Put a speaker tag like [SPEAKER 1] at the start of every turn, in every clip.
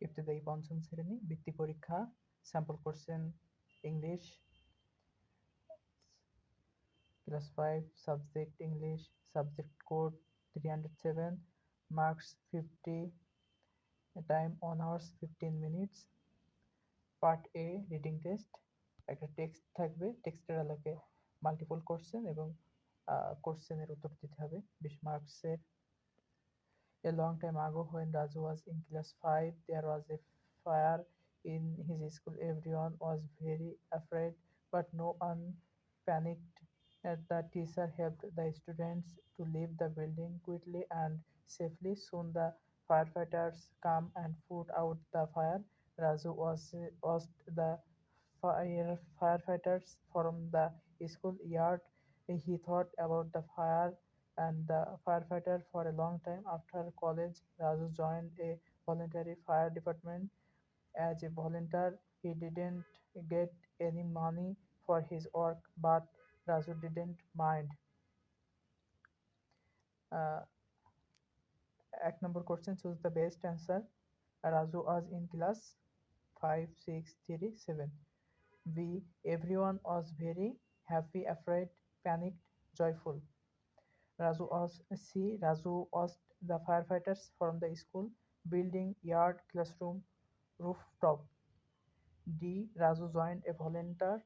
[SPEAKER 1] ইবতেদায়ী পঞ্চম শ্রেণী বৃত্তি পরীক্ষা sample question English class 5 subject English subject code 307 marks 50 time on hours 15 minutes part A reading test একটা text থাকবে টেক্সটের আলোকে মাল্টিপল কোশ্চেন এবং কোশ্চেনের উত্তর দিতে হবে 20 মার্কসের A long time ago, when Raju was in class 5, there was a fire in his school. Everyone was very afraid, but no one panicked. The teacher helped the students to leave the building quickly and safely. Soon the firefighters came and put out the fire. Raju was asked the firefighters from the school yard. He thought about the fire and the firefighter for a long time. After college, Raju joined a voluntary fire department. As a volunteer, he didn't get any money for his work, but Raju didn't mind. Uh, Act number question, choose the best answer. Raju was in class 5, 6, 3, 7. B. Everyone was very happy, afraid, panicked, joyful. Raju asked the firefighters from the school, building, yard, classroom, rooftop. D. Raju joined a volunteer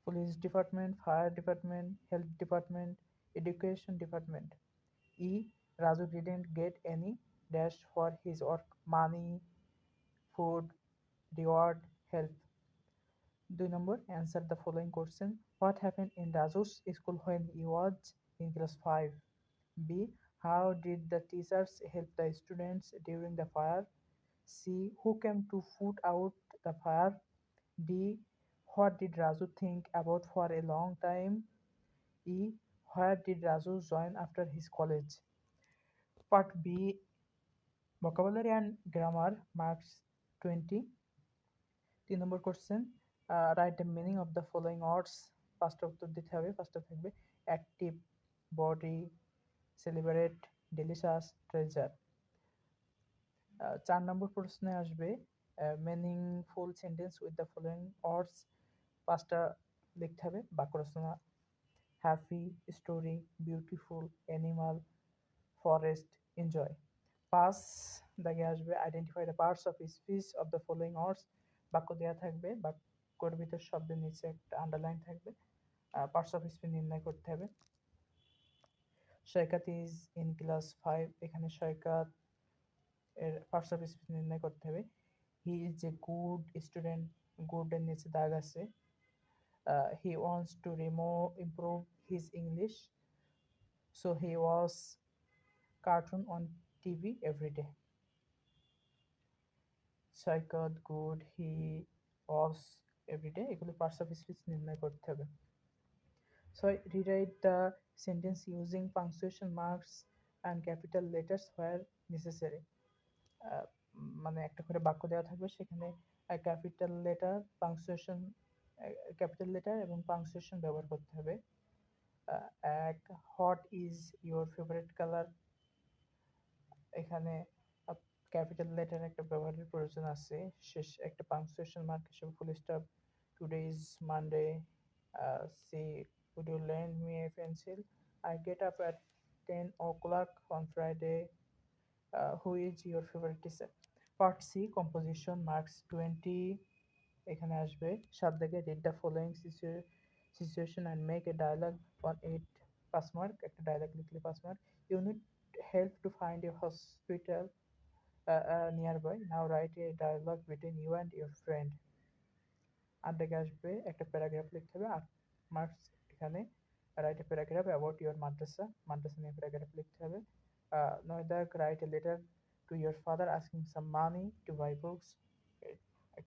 [SPEAKER 1] police department, fire department, health department, education department. E. Raju didn't get any dash for his work, money, food, reward, help. 2 number, answer the following question. What happened in Raju's school when he was in class 5? B. How did the teachers help the students during the fire? C. Who came to put out the fire? D. What did Raju think about for a long time? E. Where did Raju join after his college? Part B. Vocabulary and grammar marks 20. 3 number question write the meaning of the following words পাঁচটা উত্তর দিতে হবে পাঁচটা থাকবে active body celebrate delicious treasure 4 number প্রশ্নে আসবে meaningful sentence with the following words পাঁচটা লিখতে হবে বাক্য রচনা happy story beautiful animal forest enjoy 5 দাগে আসবে identify the parts of speech of the following words বাক্য দেওয়া থাকবে বাক্যর ভিতর শব্দের নিচে একটা আন্ডারলাইন থাকবে পার্টস অফ স্পিচ নির্ণয় করতে হবে সৈকত ইজ ইন ক্লাস 5 এখানে সৈকত এর পার্টস অফ স্পিচ নির্ণয় করতে হবে he is a good student good এর নিচে দাগ আছে he wants to improve his English so he watch cartoon on TV everyday Saikat good he watch everyday এগুলো পার্টস অফ স্পিচ নির্ণয় করতে হবে So rewrite the sentence using punctuation marks and capital letters where necessary. মানে একটা করে বাক্য দেওয়া থাকবে সেখানে capital letter punctuation capital letter এবং পাংচুয়েশন ব্যবহার করতে হবে এক what is your favourite colour এখানে ক্যাপিটাল লেটার একটা ব্যবহারের প্রয়োজন আছে শেষ একটা পাংচুয়েশন মার্ক হিসেবে full stop today is Monday C would you lend me a pencil I get up at 10 o'clock on Friday who is your favorite teacher part C composition marks 20 এখানে আসবে 7 থেকে read the following situation and make a dialogue on it 5 mark একটা dialogue লিখলে 5 mark you need help to find a hospital nearby now write a dialogue between you and your friend 8 থেকে আসবে একটা paragraph লিখতে হবে 8 marks এখানে write a paragraph about your madrasa মাদ্রাসা নিয়ে প্যারাগ্রাফ লিখতে হবে 9 দাগ write a letter to your father asking some money to buy books